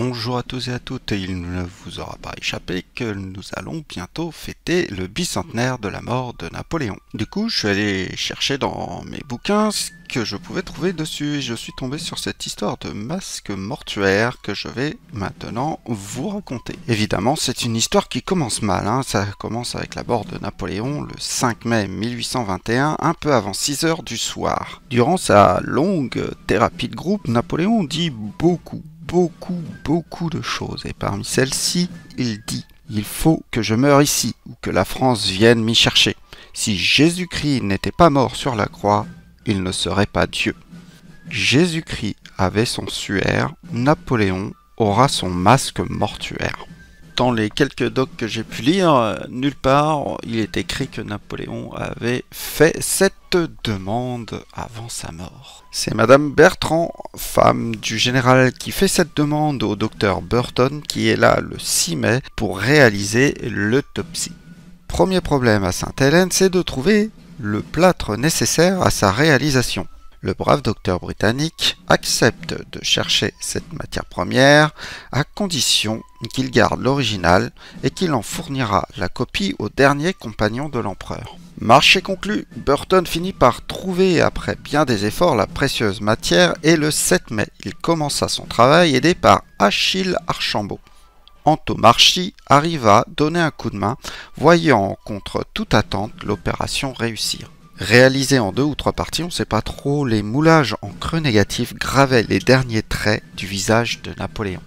Bonjour à tous et à toutes, il ne vous aura pas échappé que nous allons bientôt fêter le bicentenaire de la mort de Napoléon. Du coup, je suis allé chercher dans mes bouquins ce que je pouvais trouver dessus et je suis tombé sur cette histoire de masque mortuaire que je vais maintenant vous raconter. Évidemment, c'est une histoire qui commence mal, ça commence avec la mort de Napoléon le 5 mai 1821, un peu avant 6 heures du soir. Durant sa longue thérapie de groupe, Napoléon dit beaucoup de choses, et parmi celles-ci, il dit « Il faut que je meure ici, ou que la France vienne m'y chercher. Si Jésus-Christ n'était pas mort sur la croix, il ne serait pas Dieu. Jésus-Christ avait son suaire, Napoléon aura son masque mortuaire. » Dans les quelques docs que j'ai pu lire, nulle part il est écrit que Napoléon avait fait cette demande avant sa mort. C'est Madame Bertrand, femme du général, qui fait cette demande au docteur Burton, qui est là le 6 mai pour réaliser l'autopsie. Premier problème à Sainte-Hélène, c'est de trouver le plâtre nécessaire à sa réalisation. Le brave docteur britannique accepte de chercher cette matière première à condition qu'il garde l'original et qu'il en fournira la copie au dernier compagnon de l'empereur. Marché conclu, Burton finit par trouver après bien des efforts la précieuse matière et le 7 mai, il commença son travail aidé par Achille Archambault. Antomarchi arriva donner un coup de main, voyant contre toute attente l'opération réussir. Réalisé en 2 ou 3 parties, on ne sait pas trop, les moulages en creux négatif gravaient les derniers traits du visage de Napoléon.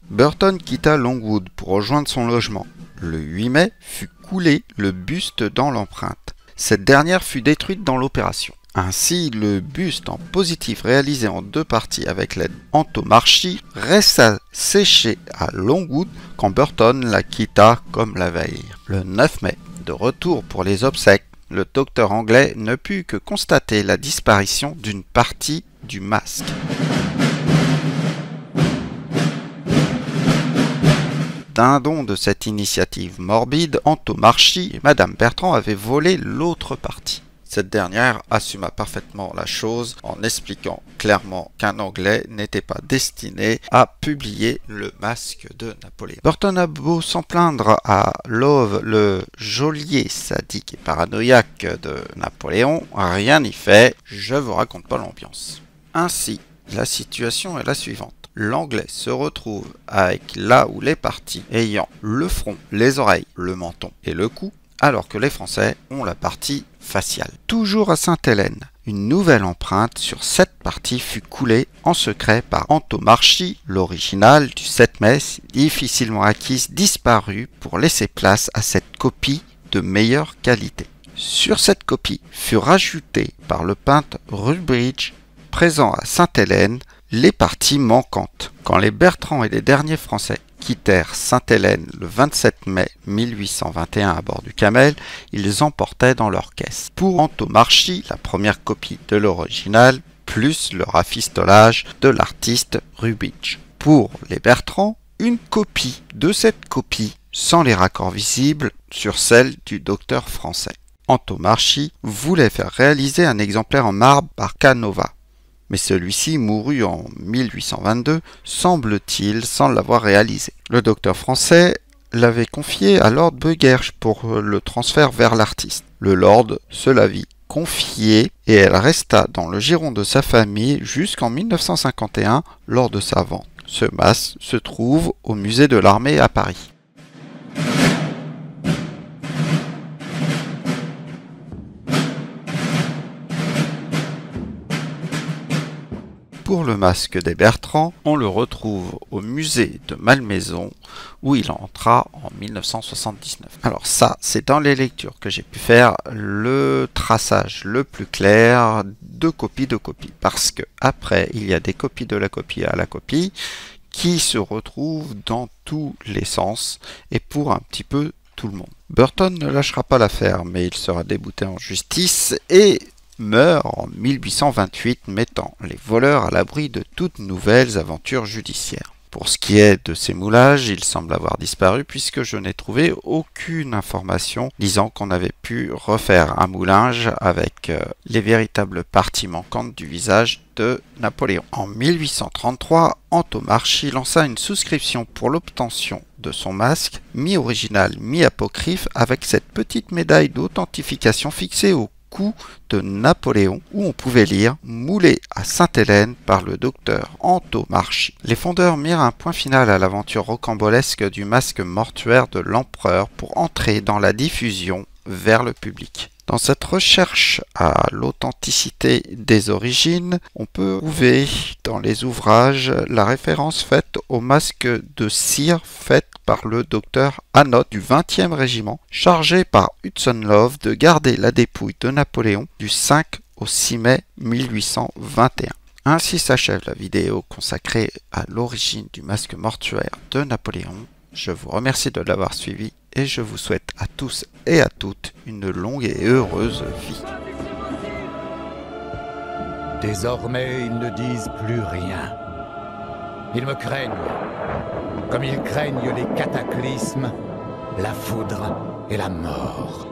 Burton quitta Longwood pour rejoindre son logement. Le 8 mai fut coulé le buste dans l'empreinte. Cette dernière fut détruite dans l'opération. Ainsi, le buste en positif réalisé en 2 parties avec l'aide d'Antomarchi resta séché à Longwood quand Burton la quitta comme la veille. Le 9 mai, de retour pour les obsèques, le docteur anglais ne put que constater la disparition d'une partie du masque. Dindon de cette initiative morbide, Antomarchi et Madame Bertrand avaient volé l'autre partie. Cette dernière assuma parfaitement la chose en expliquant clairement qu'un Anglais n'était pas destiné à publier le masque de Napoléon. Burton a beau s'en plaindre à Love, le geôlier sadique et paranoïaque de Napoléon, rien n'y fait, je vous raconte pas l'ambiance. Ainsi, la situation est la suivante. L'Anglais se retrouve avec là où les parties ayant le front, les oreilles, le menton et le cou, alors que les Français ont la partie faciale. Toujours à Sainte-Hélène, une nouvelle empreinte sur cette partie fut coulée en secret par Antomarchi, l'original du 7 mai, difficilement acquise, disparut pour laisser place à cette copie de meilleure qualité. Sur cette copie furent rajoutées par le peintre Rubridge, présent à Sainte-Hélène, les parties manquantes. Quand les Bertrand et les derniers Français quittèrent Sainte-Hélène le 27 mai 1821 à bord du Camel, ils emportaient dans leur caisse. Pour Antomarchi, la première copie de l'original, plus le rafistolage de l'artiste Rubridge. Pour les Bertrand, une copie de cette copie, sans les raccords visibles sur celle du docteur français. Antomarchi voulait faire réaliser un exemplaire en marbre par Canova, mais celui-ci mourut en 1822, semble-t-il, sans l'avoir réalisé. Le docteur français l'avait confié à Lord Bugersh pour le transfert vers l'artiste. Le Lord se la vit confiée et elle resta dans le giron de sa famille jusqu'en 1951 lors de sa vente. Ce masque se trouve au musée de l'armée à Paris. Pour le masque des Bertrand, on le retrouve au musée de Malmaison où il entra en 1979. Alors ça, c'est dans les lectures que j'ai pu faire le traçage le plus clair de copie parce que après il y a des copies de la copie à la copie qui se retrouvent dans tous les sens et pour un petit peu tout le monde. Burton ne lâchera pas l'affaire, mais il sera débouté en justice et meurt en 1828, mettant les voleurs à l'abri de toutes nouvelles aventures judiciaires. Pour ce qui est de ces moulages, ils semblent avoir disparu puisque je n'ai trouvé aucune information disant qu'on avait pu refaire un moulage avec les véritables parties manquantes du visage de Napoléon. En 1833, Antomarchi lança une souscription pour l'obtention de son masque, mi-original, mi-apocryphe, avec cette petite médaille d'authentification fixée au cou de Napoléon, où on pouvait lire « Moulé à Sainte-Hélène par le docteur Antomarchi ». Les fondeurs mirent un point final à l'aventure rocambolesque du masque mortuaire de l'empereur pour entrer dans la diffusion vers le public. Dans cette recherche à l'authenticité des origines, on peut trouver dans les ouvrages la référence faite au masque de cire fait par le docteur Hanot du 20e régiment, chargé par Hudson Love de garder la dépouille de Napoléon du 5 au 6 mai 1821. Ainsi s'achève la vidéo consacrée à l'origine du masque mortuaire de Napoléon. Je vous remercie de l'avoir suivi et je vous souhaite à tous et à toutes une longue et heureuse vie. Désormais, ils ne disent plus rien. Ils me craignent, comme ils craignent les cataclysmes, la foudre et la mort.